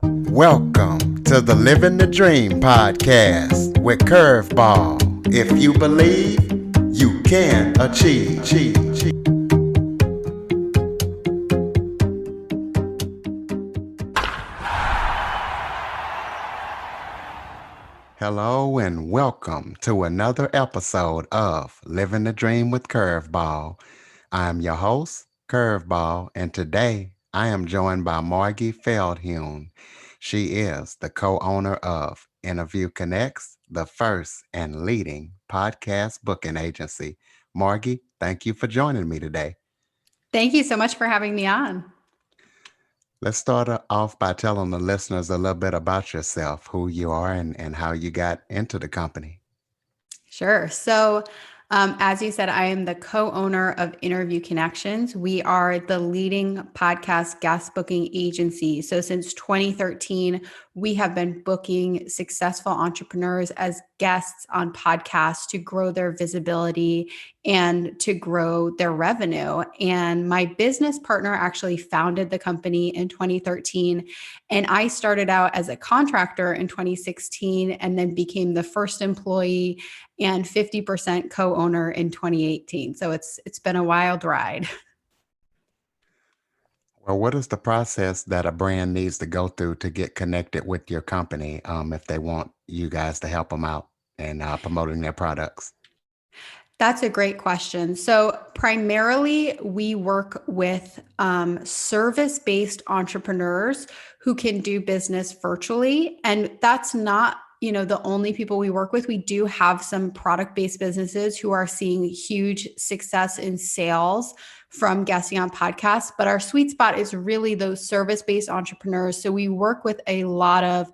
Welcome to the Living the Dream podcast with Curveball. If you believe, you can achieve. Hello and welcome to another episode of Living the Dream with Curveball. I'm your host, Curveball, and today I am joined by Margie Feldhune. She is the co-owner of Interview Connects, the first and leading podcast booking agency. Margie, thank you for joining me today. Thank you so much for having me on. Let's start off by telling the listeners a little bit about yourself, who you are, and how you got into the company. Sure. So, as you said, I am the co-owner of Interview Connections. We are the leading podcast guest booking agency. So since 2013, we have been booking successful entrepreneurs as guests on podcasts to grow their visibility and to grow their revenue. And my business partner actually founded the company in 2013. And I started out as a contractor in 2016 and then became the first employee and 50% co-owner in 2018. So it's been a wild ride. Well, what is the process that a brand needs to go through to get connected with your company if they want you guys to help them out and promoting their products? That's a great question. So, primarily, we work with service-based entrepreneurs who can do business virtually, and that's not the only people we work with. We do have some product-based businesses who are seeing huge success in sales from guesting on podcasts, but our sweet spot is really those service-based entrepreneurs. So we work with a lot of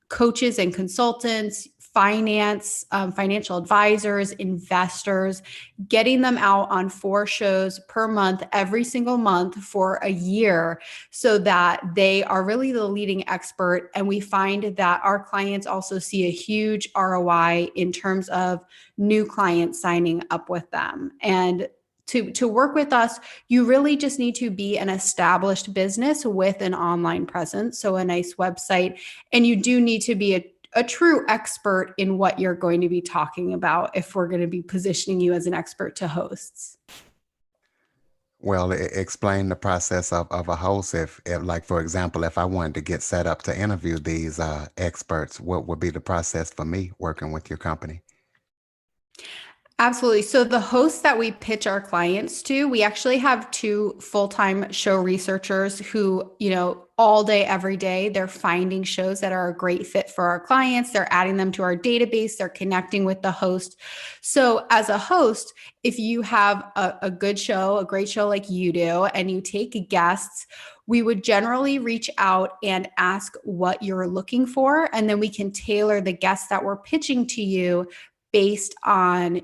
coaches and consultants, financial advisors, investors, getting them out on 4 shows per month, every single month for a year, so that they are really the leading expert. And we find that our clients also see a huge ROI in terms of new clients signing up with them. And to work with us, you really just need to be an established business with an online presence, so a nice website, and you do need to be a true expert in what you're going to be talking about if we're going to be positioning you as an expert to hosts. Well, explain the process of a host. If, like, for example, if I wanted to get set up to interview these experts, what would be the process for me working with your company? Absolutely. So the hosts that we pitch our clients to, we actually have 2 full-time show researchers who, all day, every day, they're finding shows that are a great fit for our clients. They're adding them to our database. They're connecting with the host. So as a host, if you have a good show, a great show like you do, and you take guests, we would generally reach out and ask what you're looking for. And then we can tailor the guests that we're pitching to you based on,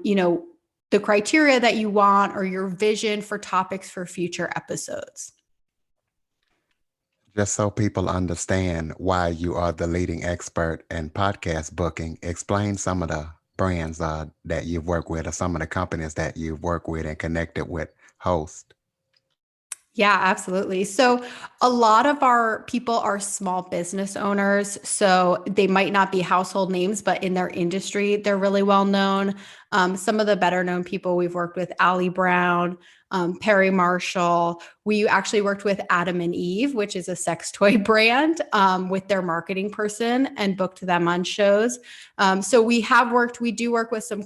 the criteria that you want or your vision for topics for future episodes. Just so people understand why you are the leading expert in podcast booking, explain some of the brands that you've worked with or some of the companies that you've worked with and connected with hosts. Yeah, absolutely. So a lot of our people are small business owners. So they might not be household names, but in their industry, they're really well known. Some of the better known people we've worked with, Ali Brown, Perry Marshall. We actually worked with Adam and Eve, which is a sex toy brand, with their marketing person and booked them on shows. So we do work with some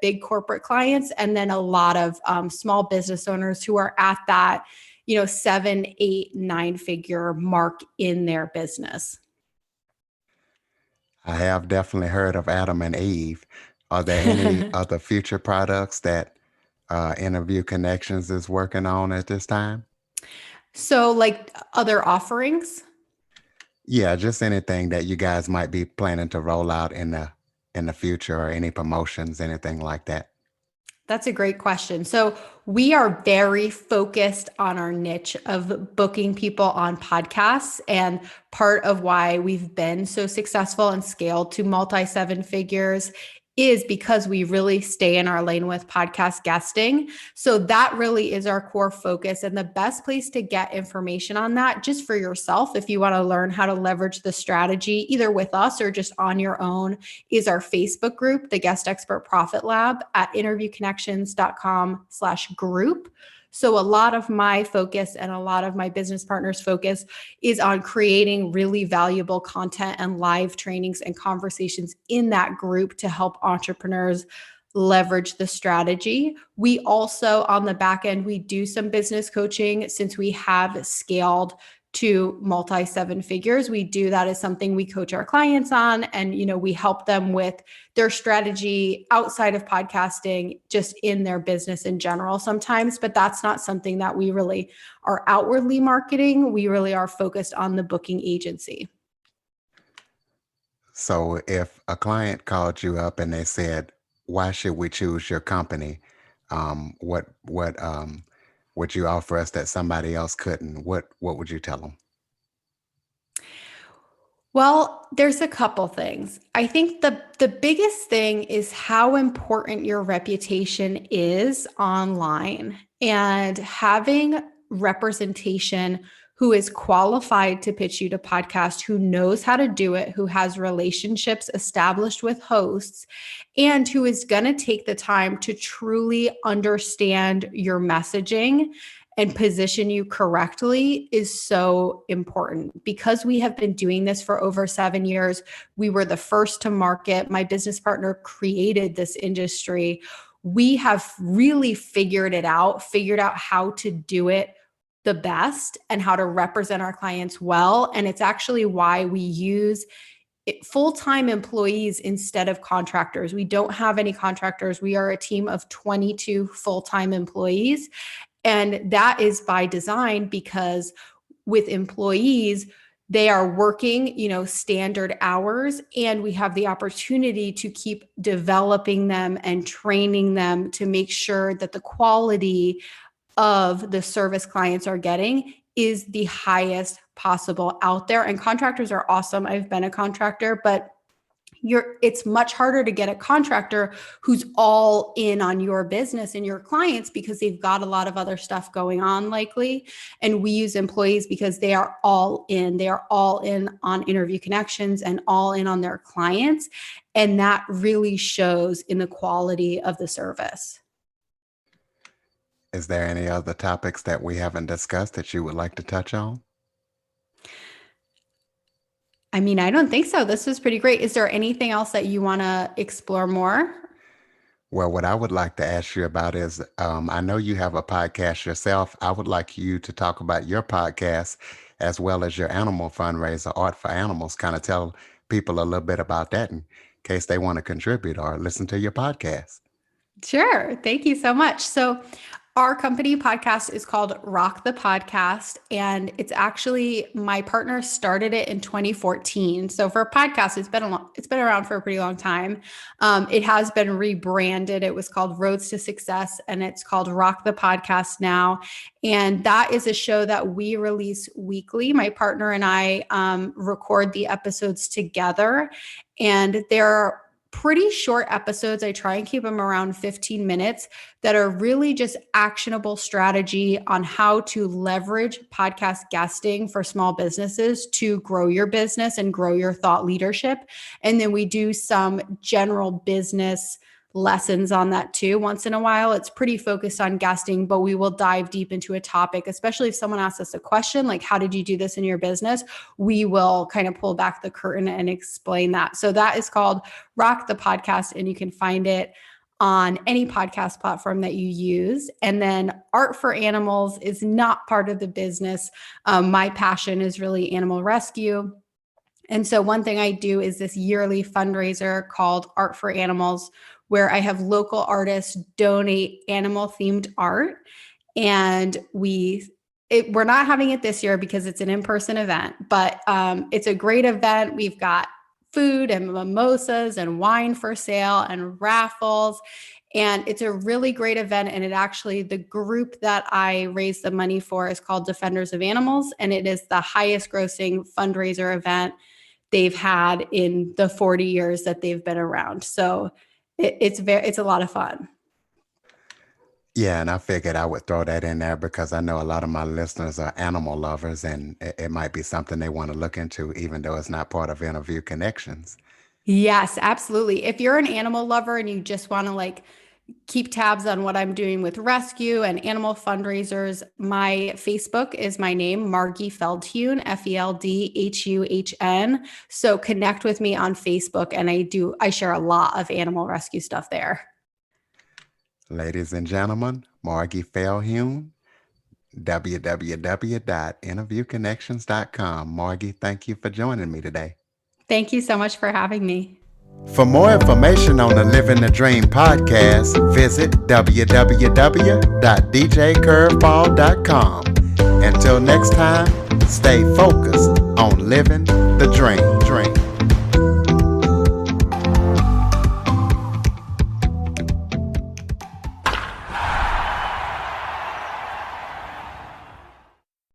big corporate clients, and then a lot of small business owners who are at that 7, 8, 9-figure mark in their business. I have definitely heard of Adam and Eve. Are there any other future products that Interview Connections is working on at this time? So like other offerings? Yeah, just anything that you guys might be planning to roll out in the future, or any promotions, anything like that. That's a great question. So we are very focused on our niche of booking people on podcasts. And part of why we've been so successful and scaled to multi 7 figures is because we really stay in our lane with podcast guesting. So that really is our core focus. And the best place to get information on that, just for yourself, if you want to learn how to leverage the strategy, either with us or just on your own, is our Facebook group, the Guest Expert Profit Lab, at interviewconnections.com/group. So a lot of my focus and a lot of my business partners' focus is on creating really valuable content and live trainings and conversations in that group to help entrepreneurs leverage the strategy. We also, on the back end, we do some business coaching since we have scaled to multi seven figures. We do that as something we coach our clients on, and we help them with their strategy outside of podcasting, just in their business in general sometimes. But that's not something that we really are outwardly marketing. We really are focused on the booking agency. So if a client called you up and they said, "Why should we choose your company?" What would you offer us that somebody else couldn't? What would you tell them? Well, there's a couple things. I think the biggest thing is how important your reputation is online, and having representation who is qualified to pitch you to podcast, who knows how to do it, who has relationships established with hosts, and who is going to take the time to truly understand your messaging and position you correctly is so important. Because we have been doing this for over 7 years. We were the first to market. My business partner created this industry. We have really figured out how to do it the best and how to represent our clients well. And it's actually why we use full-time employees instead of contractors. We don't have any contractors. We are a team of 22 full-time employees. And that is by design, because with employees, they are working, standard hours, and we have the opportunity to keep developing them and training them to make sure that the quality of the service clients are getting is the highest possible out there. And contractors are awesome. I've been a contractor, but it's much harder to get a contractor who's all in on your business and your clients, because they've got a lot of other stuff going on likely. And we use employees because they are all in. They are all in on Interview Connections and all in on their clients. And that really shows in the quality of the service. Is there any other topics that we haven't discussed that you would like to touch on? I mean, I don't think so. This was pretty great. Is there anything else that you want to explore more? Well, what I would like to ask you about is I know you have a podcast yourself. I would like you to talk about your podcast as well as your animal fundraiser, Art for Animals. Kind of tell people a little bit about that in case they want to contribute or listen to your podcast. Sure. Thank you so much. So, our company podcast is called Rock the Podcast, and it's actually, my partner started it in 2014. So for a podcast, it's been around for a pretty long time. It has been rebranded. It was called Roads to Success, and it's called Rock the Podcast now. And that is a show that we release weekly. My partner and I record the episodes together, and they're pretty short episodes. I try and keep them around 15 minutes, that are really just actionable strategy on how to leverage podcast guesting for small businesses to grow your business and grow your thought leadership. And then we do some general business lessons on that too. Once in a while, it's pretty focused on guesting, but we will dive deep into a topic, especially if someone asks us a question like, how did you do this in your business? We will kind of pull back the curtain and explain that. So that is called Rock the Podcast, and you can find it on any podcast platform that you use. And then Art for Animals is not part of the business. My passion is really animal rescue. And so one thing I do is this yearly fundraiser called Art for Animals, where I have local artists donate animal themed art. And we're not having it this year because it's an in-person event, but it's a great event. We've got food and mimosas and wine for sale and raffles. And it's a really great event. And the group that I raise the money for is called Defenders of Animals. And it is the highest grossing fundraiser event they've had in the 40 years that they've been around. So it's a lot of fun. Yeah, and I figured I would throw that in there because I know a lot of my listeners are animal lovers, and it might be something they want to look into, even though it's not part of Interview Connections. Yes, absolutely. If you're an animal lover and you just want to like keep tabs on what I'm doing with rescue and animal fundraisers, my Facebook is my name, Margie Feldhun, Feldhun. So connect with me on Facebook, and I share a lot of animal rescue stuff there. Ladies and gentlemen, Margie Feldhun, www.interviewconnections.com. Margie, thank you for joining me today. Thank you so much for having me. For more information on the Living the Dream podcast, visit www.djcurveball.com. Until next time, stay focused on living the dream.